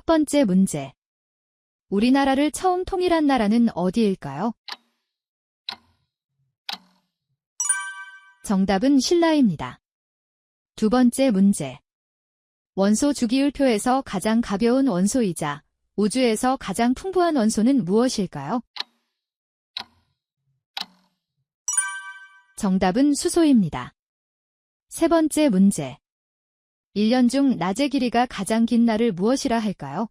첫 번째 문제. 우리나라를 처음 통일한 나라는 어디일까요? 정답은 신라입니다. 두 번째 문제. 원소 주기율표에서 가장 가벼운 원소이자 우주에서 가장 풍부한 원소는 무엇일까요? 정답은 수소입니다. 세 번째 문제. 1년 중 낮의 길이가 가장 긴 날을 무엇이라 할까요?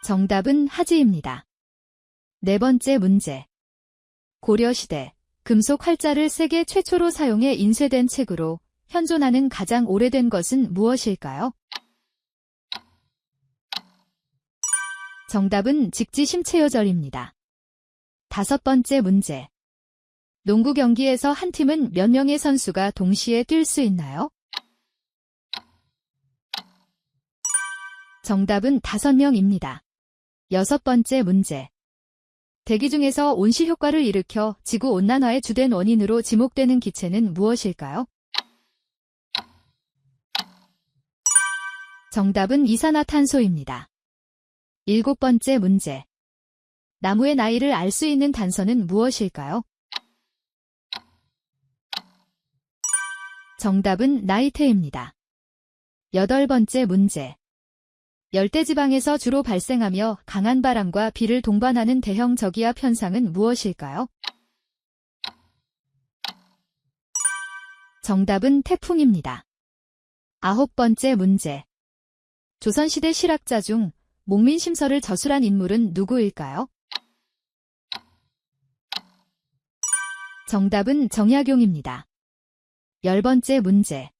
정답은 하지입니다. 네 번째 문제. 고려시대 금속 활자를 세계 최초로 사용해 인쇄된 책으로 현존하는 가장 오래된 것은 무엇일까요? 정답은 직지심체요절입니다. 다섯 번째 문제. 농구 경기에서 한 팀은 몇 명의 선수가 동시에 뛸 수 있나요? 정답은 5명입니다. 여섯 번째 문제. 대기 중에서 온실 효과를 일으켜 지구온난화의 주된 원인으로 지목되는 기체는 무엇일까요? 정답은 이산화탄소입니다. 일곱 번째 문제. 나무의 나이를 알 수 있는 단서는 무엇일까요? 정답은 나이테입니다. 여덟 번째 문제. 열대지방에서 주로 발생하며 강한 바람과 비를 동반하는 대형 저기압 현상은 무엇일까요? 정답은 태풍입니다. 아홉 번째 문제. 조선시대 실학자 중 목민심서를 저술한 인물은 누구일까요? 정답은 정약용입니다. 열 번째 문제.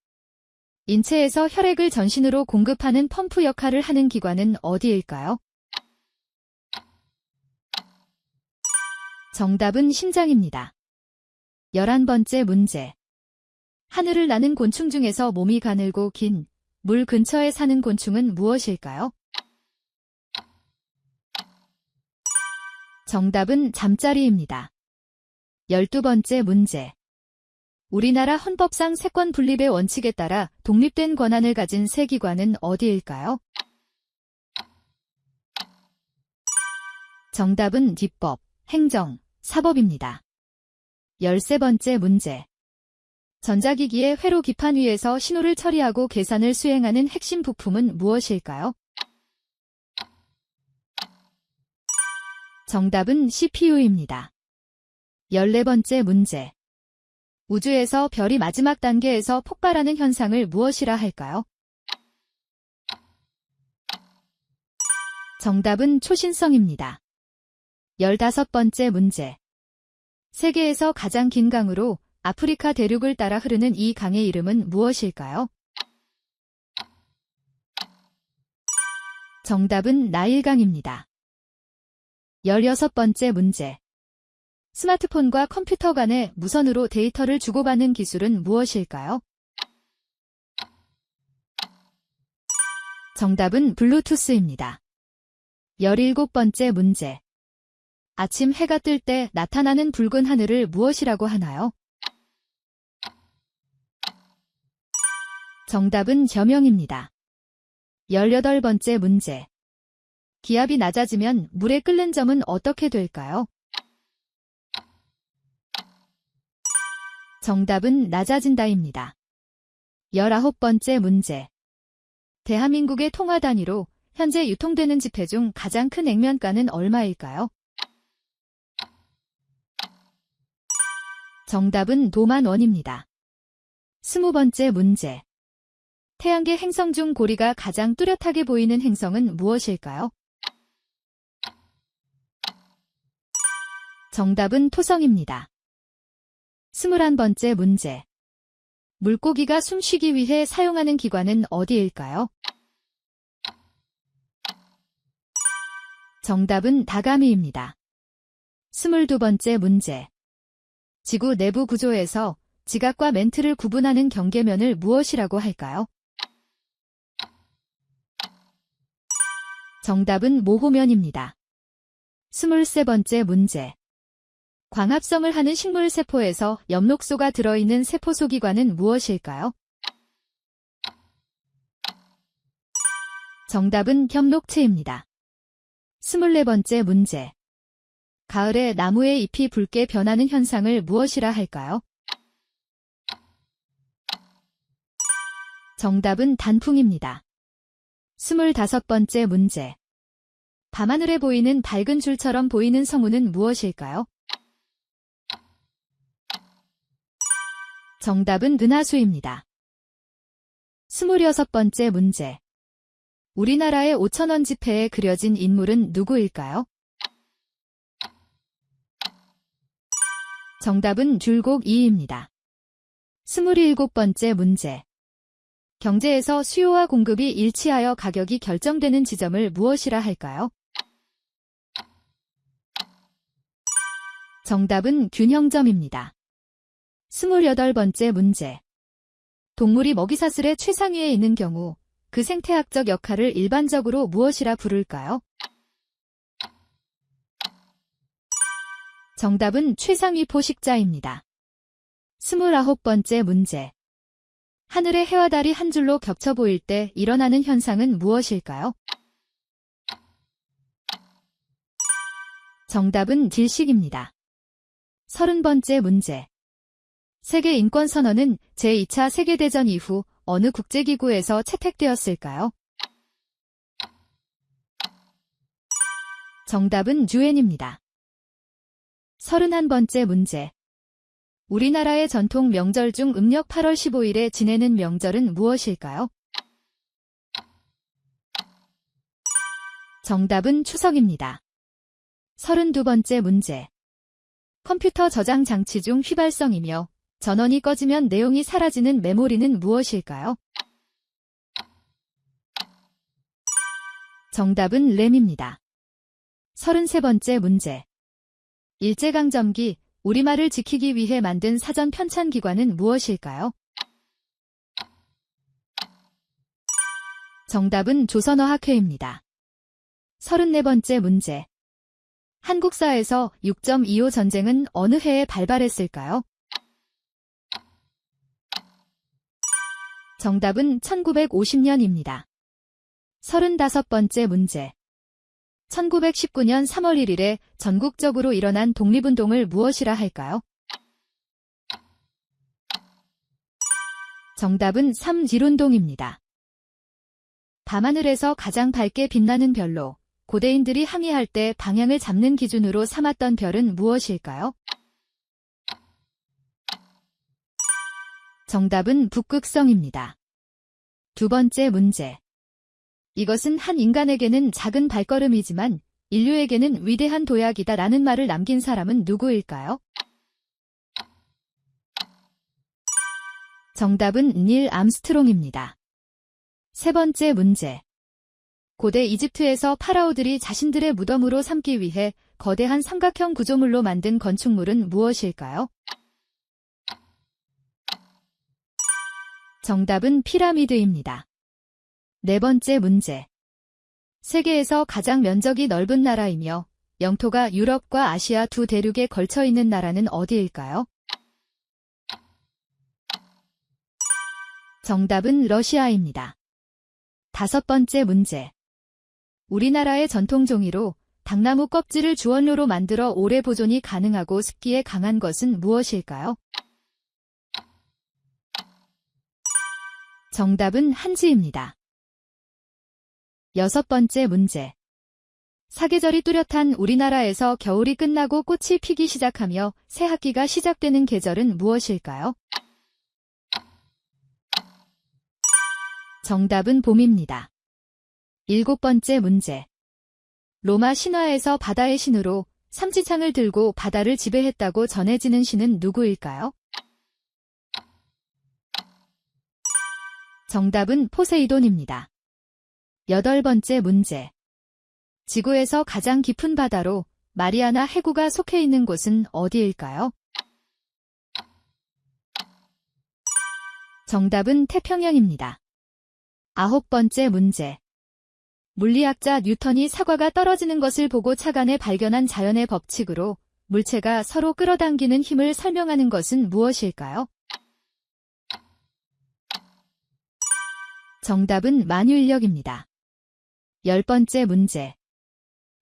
인체에서 혈액을 전신으로 공급하는 펌프 역할을 하는 기관은 어디일까요? 정답은 심장입니다. 11번째 문제. 하늘을 나는 곤충 중에서 몸이 가늘고 긴 물 근처에 사는 곤충은 무엇일까요? 정답은 잠자리입니다. 12번째 문제. 우리나라 헌법상 세권 분립의 원칙에 따라 독립된 권한을 가진 세 기관은 어디일까요? 정답은 입법, 행정, 사법입니다. 13번째 문제. 전자기기의 회로 기판 위에서 신호를 처리하고 계산을 수행하는 핵심 부품은 무엇일까요? 정답은 CPU입니다. 14번째 문제. 우주에서 별이 마지막 단계에서 폭발하는 현상을 무엇이라 할까요? 정답은 초신성입니다. 15번째 문제. 세계에서 가장 긴 강으로 아프리카 대륙을 따라 흐르는 이 강의 이름은 무엇일까요? 정답은 나일강입니다. 16번째 문제. 스마트폰과 컴퓨터 간에 무선으로 데이터를 주고받는 기술은 무엇일까요? 정답은 블루투스입니다. 17번째 문제. 아침 해가 뜰 때 나타나는 붉은 하늘을 무엇이라고 하나요? 정답은 저명입니다. 18번째 문제. 기압이 낮아지면 물에 끓는 점은 어떻게 될까요? 정답은 낮아진다입니다. 19번째 문제. 대한민국의 통화 단위로 현재 유통되는 지폐 중 가장 큰 액면가는 얼마일까요? 정답은 도만원입니다. 20번째 문제. 태양계 행성 중 고리가 가장 뚜렷하게 보이는 행성은 무엇일까요? 정답은 토성입니다. 21번째 문제. 물고기가 숨쉬기 위해 사용하는 기관은 어디일까요? 정답은 다가미입니다. 22번째 문제. 지구 내부 구조에서 지각과 멘트를 구분하는 경계면을 무엇이라고 할까요? 정답은 모호면입니다. 23번째 문제. 광합성을 하는 식물 세포에서 엽록소가 들어있는 세포 소기관은 무엇일까요? 정답은 겹녹체입니다. 24번째 문제. 가을에 나무의 잎이 붉게 변하는 현상을 무엇이라 할까요? 정답은 단풍입니다. 25번째 문제. 밤하늘에 보이는 밝은 줄처럼 보이는 성운은 무엇일까요? 정답은 은하수입니다. 26번째 문제. 우리나라의 5,000원 지폐에 그려진 인물은 누구일까요? 정답은 줄곡 이이입니다. 27번째 문제. 경제에서 수요와 공급이 일치하여 가격이 결정되는 지점을 무엇이라 할까요? 정답은 균형점입니다. 28번째 문제. 동물이 먹이사슬의 최상위에 있는 경우 그 생태학적 역할을 일반적으로 무엇이라 부를까요? 정답은 최상위 포식자입니다. 29번째 문제. 하늘의 해와 달이 한 줄로 겹쳐 보일 때 일어나는 현상은 무엇일까요? 정답은 질식입니다. 30번째 문제. 세계인권선언은 제2차 세계대전 이후 어느 국제기구에서 채택되었을까요? 정답은 유엔입니다. 31번째 문제. 우리나라의 전통 명절 중 음력 8월 15일에 지내는 명절은 무엇일까요? 정답은 추석입니다. 32번째 문제. 컴퓨터 저장 장치 중 휘발성이며 전원이 꺼지면 내용이 사라지는 메모리는 무엇일까요? 정답은 램입니다. 33번째 문제. 일제강점기 우리말을 지키기 위해 만든 사전 편찬기관은 무엇일까요? 정답은 조선어학회입니다. 34번째 문제. 한국사에서 6.25 전쟁은 어느 해에 발발했을까요? 정답은 1950년입니다. 35번째 문제. 1919년 3월 1일에 전국적으로 일어난 독립운동을 무엇이라 할까요? 정답은 3.1운동입니다. 밤하늘에서 가장 밝게 빛나는 별로 고대인들이 항해할 때 방향을 잡는 기준으로 삼았던 별은 무엇일까요? 정답은 북극성입니다. 두 번째 문제. 이것은 한 인간에게는 작은 발걸음이지만 인류에게는 위대한 도약이다 라는 말을 남긴 사람은 누구일까요? 정답은 닐 암스트롱입니다. 세 번째 문제. 고대 이집트에서 파라오들이 자신들의 무덤으로 삼기 위해 거대한 삼각형 구조물로 만든 건축물은 무엇일까요? 정답은 피라미드입니다. 네 번째 문제. 세계에서 가장 면적이 넓은 나라이며 영토가 유럽과 아시아 두 대륙에 걸쳐 있는 나라는 어디일까요? 정답은 러시아입니다. 다섯 번째 문제. 우리나라의 전통종이로 당나무 껍질을 주원료로 만들어 오래 보존이 가능하고 습기에 강한 것은 무엇일까요? 정답은 한지입니다. 여섯 번째 문제. 사계절이 뚜렷한 우리나라에서 겨울이 끝나고 꽃이 피기 시작하며 새 학기가 시작되는 계절은 무엇일까요? 정답은 봄입니다. 일곱 번째 문제. 로마 신화에서 바다의 신으로 삼지창을 들고 바다를 지배했다고 전해지는 신은 누구일까요? 정답은 포세이돈입니다. 여덟 번째 문제. 지구에서 가장 깊은 바다로 마리아나 해구가 속해 있는 곳은 어디일까요? 정답은 태평양입니다. 아홉 번째 문제. 물리학자 뉴턴이 사과가 떨어지는 것을 보고 착안해 발견한 자연의 법칙으로 물체가 서로 끌어당기는 힘을 설명하는 것은 무엇일까요? 정답은 만유인력입니다. 10번째 문제.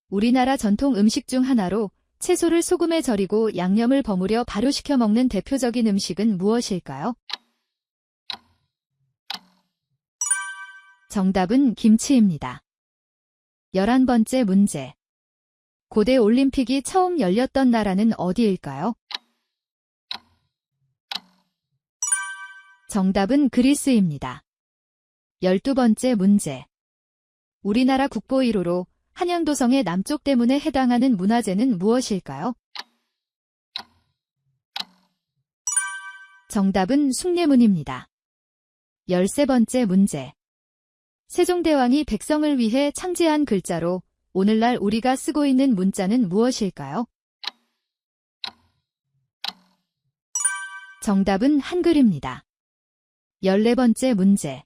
우리나라 전통 음식 중 하나로 채소를 소금에 절이고 양념을 버무려 발효시켜 먹는 대표적인 음식은 무엇일까요? 정답은 김치입니다. 11번째 문제. 고대 올림픽이 처음 열렸던 나라는 어디일까요? 정답은 그리스입니다. 12번째 문제. 우리나라 국보 1호로 한양도성의 남쪽 대문에 해당하는 문화재는 무엇일까요? 정답은 숭례문입니다. 13번째 문제. 세종대왕이 백성을 위해 창제한 글자로 오늘날 우리가 쓰고 있는 문자는 무엇일까요? 정답은 한글입니다. 14번째 문제.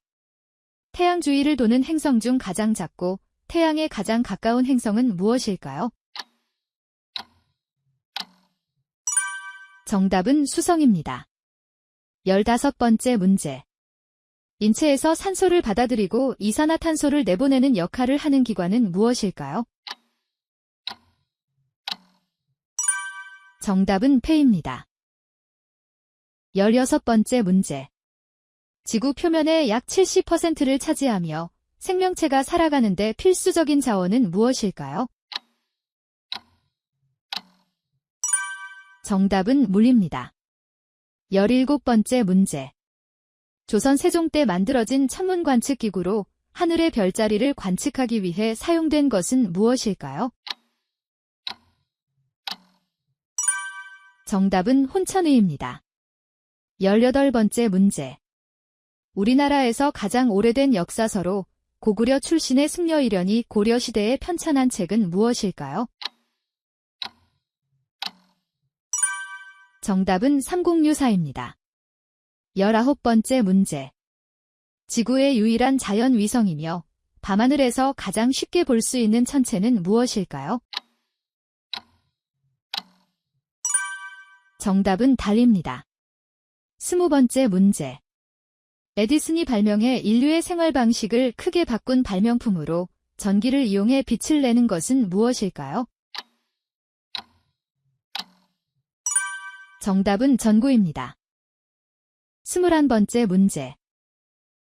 태양 주위를 도는 행성 중 가장 작고 태양에 가장 가까운 행성은 무엇일까요? 정답은 수성입니다. 15번째 문제. 인체에서 산소를 받아들이고 이산화탄소를 내보내는 역할을 하는 기관은 무엇일까요? 정답은 폐입니다. 16번째 문제. 지구 표면의 약 70%를 차지하며 생명체가 살아가는데 필수적인 자원은 무엇일까요? 정답은 물입니다. 17번째 문제. 조선 세종 때 만들어진 천문 관측 기구로 하늘의 별자리를 관측하기 위해 사용된 것은 무엇일까요? 정답은 혼천의입니다. 18번째 문제. 우리나라에서 가장 오래된 역사서로 고구려 출신의 승려이련이 고려시대에 편찬한 책은 무엇일까요? 정답은 삼국유사입니다. 19번째 문제. 지구의 유일한 자연 위성이며 밤하늘에서 가장 쉽게 볼 수 있는 천체는 무엇일까요? 정답은 달입니다. 20번째 문제. 에디슨이 발명해 인류의 생활 방식을 크게 바꾼 발명품으로 전기를 이용해 빛을 내는 것은 무엇일까요? 정답은 전구입니다. 21번째 문제.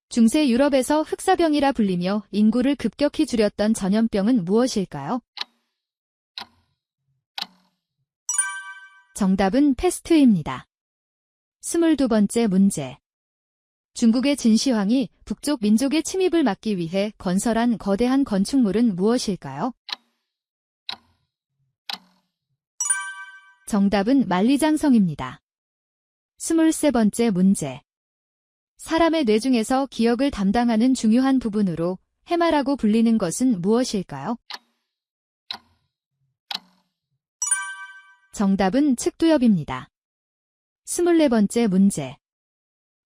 중세 유럽에서 흑사병이라 불리며 인구를 급격히 줄였던 전염병은 무엇일까요? 정답은 패스트입니다. 22번째 문제. 중국의 진시황이 북쪽 민족의 침입을 막기 위해 건설한 거대한 건축물은 무엇일까요? 정답은 만리장성입니다. 23번째 문제. 사람의 뇌 중에서 기억을 담당하는 중요한 부분으로 해마라고 불리는 것은 무엇일까요? 정답은 측두엽입니다. 24번째 문제.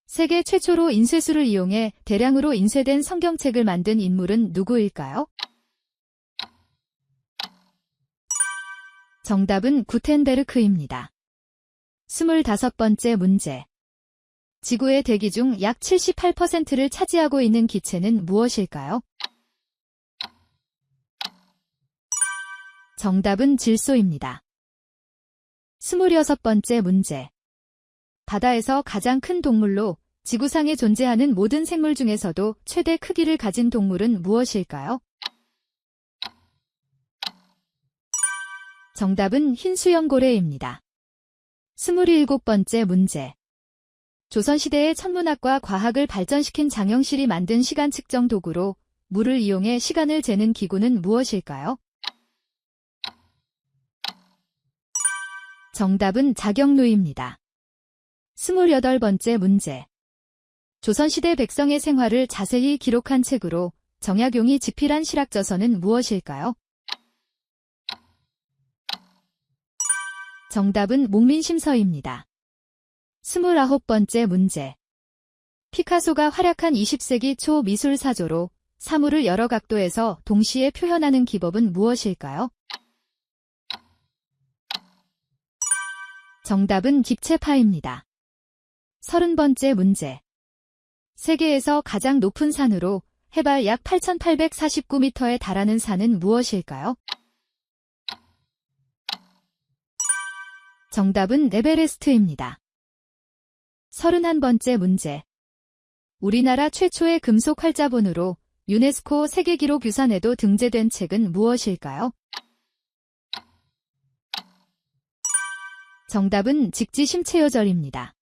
세계 최초로 인쇄술을 이용해 대량으로 인쇄된 성경책을 만든 인물은 누구일까요? 정답은 구텐베르크입니다. 25번째 문제. 지구의 대기 중 약 78%를 차지하고 있는 기체는 무엇일까요? 정답은 질소입니다. 26번째 문제. 바다에서 가장 큰 동물로 지구상에 존재하는 모든 생물 중에서도 최대 크기를 가진 동물은 무엇일까요? 정답은 흰수염고래입니다. 27번째 문제. 조선시대의 천문학과 과학을 발전시킨 장영실이 만든 시간 측정 도구로 물을 이용해 시간을 재는 기구는 무엇일까요? 정답은 자경루입니다. 28번째 문제. 조선시대 백성의 생활을 자세히 기록한 책으로 정약용이 집필한 실학저서는 무엇일까요? 정답은 목민심서입니다. 29번째 문제. 피카소가 활약한 20세기 초 미술 사조로 사물을 여러 각도에서 동시에 표현하는 기법은 무엇일까요? 정답은 깁체파입니다. 30번째 문제. 세계에서 가장 높은 산으로 해발 약 8,849m에 달하는 산은 무엇일까요? 정답은 에베레스트입니다. 31번째 문제. 우리나라 최초의 금속 활자본으로 유네스코 세계기록유산에도 등재된 책은 무엇일까요? 정답은 직지심체요절입니다.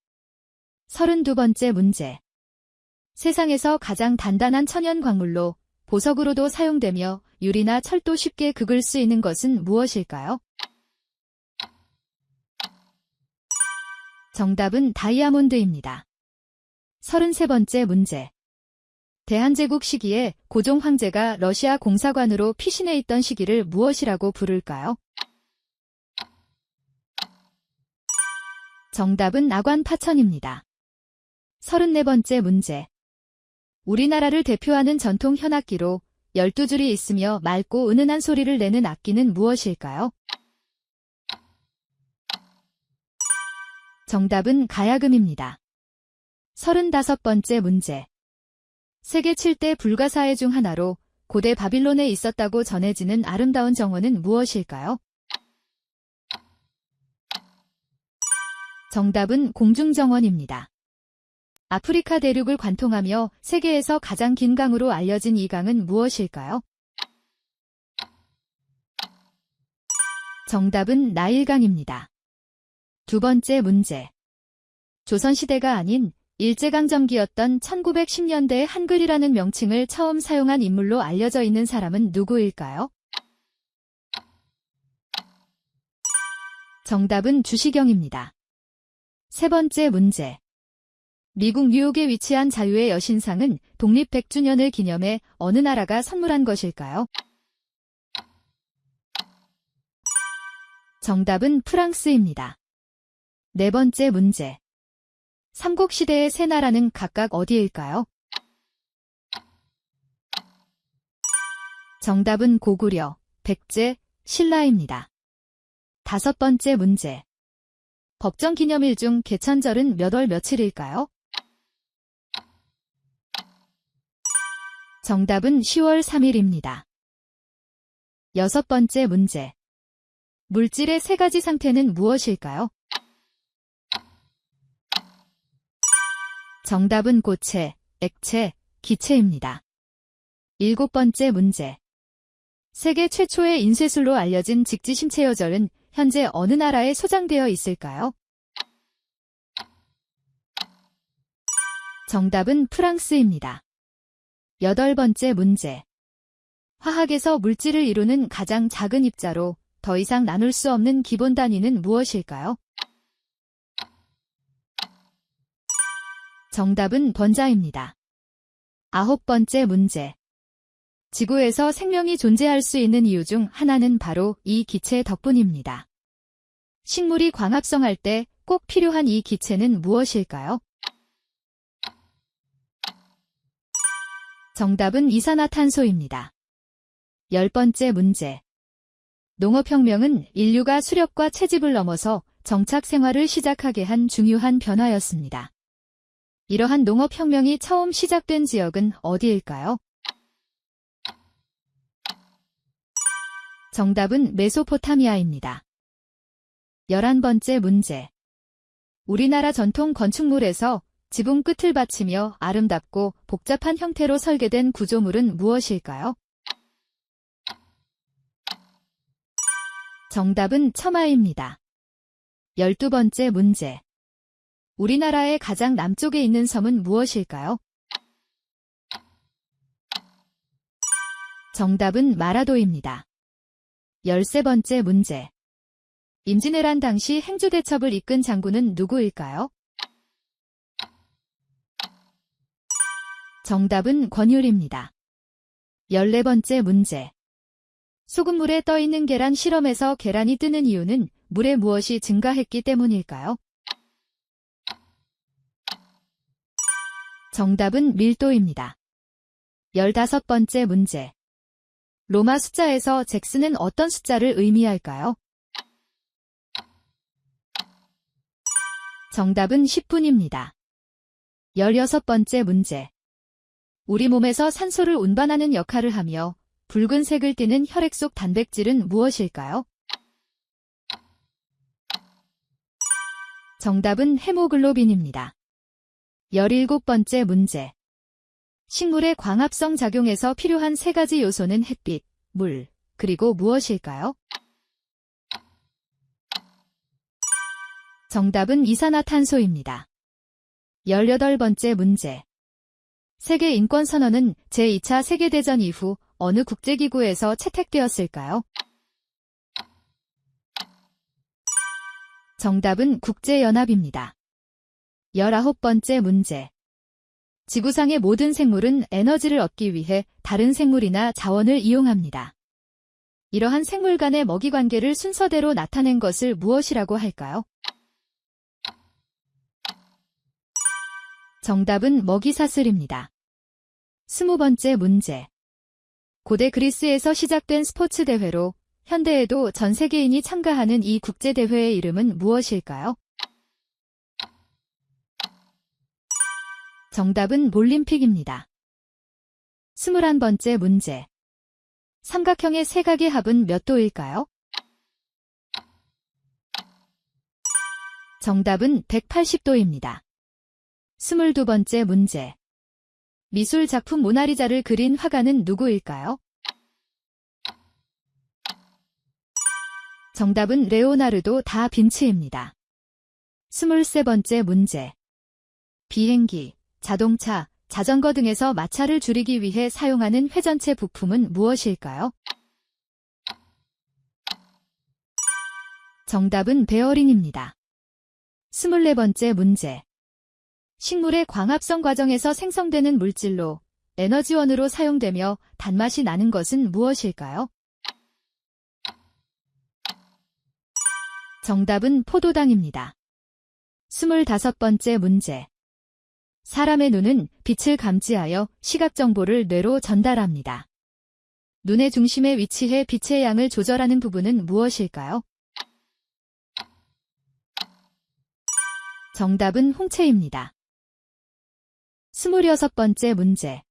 32번째 문제. 세상에서 가장 단단한 천연 광물로 보석으로도 사용되며 유리나 철도 쉽게 긁을 수 있는 것은 무엇일까요? 정답은 다이아몬드입니다. 33번째 문제. 대한제국 시기에 고종 황제가 러시아 공사관으로 피신해 있던 시기를 무엇이라고 부를까요? 정답은 나관파천입니다. 34번째 문제. 우리나라를 대표하는 전통 현악기로 12줄이 있으며 맑고 은은한 소리를 내는 악기는 무엇일까요? 정답은 가야금입니다. 35번째 문제. 세계 7대 불가사의 중 하나로 고대 바빌론에 있었다고 전해지는 아름다운 정원은 무엇일까요? 정답은 공중정원입니다. 아프리카 대륙을 관통하며 세계에서 가장 긴 강으로 알려진 이 강은 무엇일까요? 정답은 나일강입니다. 두 번째 문제. 조선시대가 아닌 일제강점기였던 1910년대에 한글이라는 명칭을 처음 사용한 인물로 알려져 있는 사람은 누구일까요? 정답은 주시경입니다. 세 번째 문제. 미국 뉴욕에 위치한 자유의 여신상은 독립 100주년을 기념해 어느 나라가 선물한 것일까요? 정답은 프랑스입니다. 네 번째 문제. 삼국시대의 세 나라는 각각 어디일까요? 정답은 고구려, 백제, 신라입니다. 다섯 번째 문제. 법정기념일 중 개천절은 몇 월 며칠일까요? 정답은 10월 3일입니다. 여섯 번째 문제. 물질의 세 가지 상태는 무엇일까요? 정답은 고체, 액체, 기체입니다. 일곱 번째 문제. 세계 최초의 인쇄술로 알려진 직지심체요절은 현재 어느 나라에 소장되어 있을까요? 정답은 프랑스입니다. 여덟 번째 문제. 화학에서 물질을 이루는 가장 작은 입자로 더 이상 나눌 수 없는 기본 단위는 무엇일까요? 정답은 번자입니다. 아홉 번째 문제. 지구에서 생명이 존재할 수 있는 이유 중 하나는 바로 이 기체 덕분입니다. 식물이 광합성할 때 꼭 필요한 이 기체는 무엇일까요? 정답은 이산화탄소입니다. 열 번째 문제. 농업혁명은 인류가 수렵과 채집을 넘어서 정착 생활을 시작하게 한 중요한 변화였습니다. 이러한 농업혁명이 처음 시작된 지역은 어디일까요? 정답은 메소포타미아입니다. 11번째 문제. 우리나라 전통 건축물에서 지붕 끝을 받치며 아름답고 복잡한 형태로 설계된 구조물은 무엇일까요? 정답은 처마입니다. 12번째 문제. 우리나라의 가장 남쪽에 있는 섬은 무엇일까요? 정답은 마라도입니다. 13번째 문제. 임진왜란 당시 행주대첩을 이끈 장군은 누구일까요? 정답은 권율입니다. 14번째 문제. 소금물에 떠있는 계란 실험에서 계란이 뜨는 이유는 물에 무엇이 증가했기 때문일까요? 정답은 밀도입니다. 15번째 문제. 로마 숫자에서 잭스는 어떤 숫자를 의미할까요? 정답은 10분입니다. 16번째 문제. 우리 몸에서 산소를 운반하는 역할을 하며 붉은색을 띠는 혈액 속 단백질은 무엇일까요? 정답은 헤모글로빈입니다. 17번째 문제. 식물의 광합성 작용에서 필요한 세 가지 요소는 햇빛, 물, 그리고 무엇일까요? 정답은 이산화탄소입니다. 18번째 문제. 세계 인권선언은 제2차 세계대전 이후 어느 국제기구에서 채택되었을까요? 정답은 국제연합입니다. 19번째 문제. 지구상의 모든 생물은 에너지를 얻기 위해 다른 생물이나 자원을 이용합니다. 이러한 생물 간의 먹이 관계를 순서대로 나타낸 것을 무엇이라고 할까요? 정답은 먹이사슬입니다. 20번째 문제. 고대 그리스에서 시작된 스포츠 대회로 현대에도 전 세계인이 참가하는 이 국제대회의 이름은 무엇일까요? 정답은 올림픽입니다. 21번째 문제. 삼각형의 세 각의 합은 몇 도일까요? 정답은 180도입니다. 22번째 문제. 미술 작품 모나리자를 그린 화가는 누구일까요? 정답은 레오나르도 다 빈치입니다. 23번째 문제. 비행기, 자동차, 자전거 등에서 마찰을 줄이기 위해 사용하는 회전체 부품은 무엇일까요? 정답은 베어링입니다. 24번째 문제. 식물의 광합성 과정에서 생성되는 물질로 에너지원으로 사용되며 단맛이 나는 것은 무엇일까요? 정답은 포도당입니다. 25번째 문제. 사람의 눈은 빛을 감지하여 시각 정보를 뇌로 전달합니다. 눈의 중심에 위치해 빛의 양을 조절하는 부분은 무엇일까요? 정답은 홍채입니다. 26번째 문제.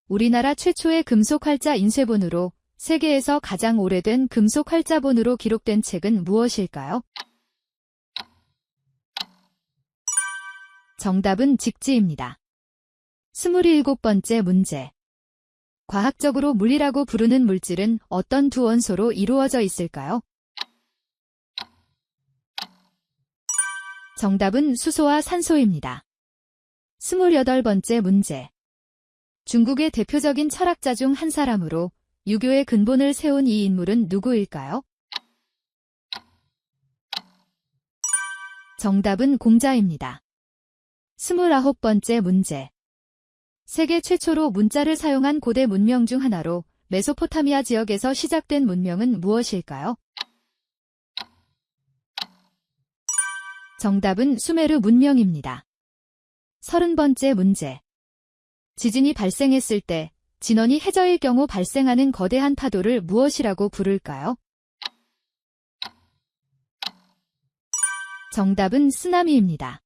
우리나라 최초의 금속 활자 인쇄본으로 세계에서 가장 오래된 금속 활자본으로 기록된 책은 무엇일까요? 정답은 직지입니다. 27번째 문제. 과학적으로 물이라고 부르는 물질은 어떤 두 원소로 이루어져 있을까요? 정답은 수소와 산소입니다. 28번째 문제. 중국의 대표적인 철학자 중 한 사람으로 유교의 근본을 세운 이 인물은 누구일까요? 정답은 공자입니다. 29번째 문제. 세계 최초로 문자를 사용한 고대 문명 중 하나로 메소포타미아 지역에서 시작된 문명은 무엇일까요? 정답은 수메르 문명입니다. 30번째 문제. 지진이 발생했을 때 진원이 해저일 경우 발생하는 거대한 파도를 무엇이라고 부를까요? 정답은 쓰나미입니다.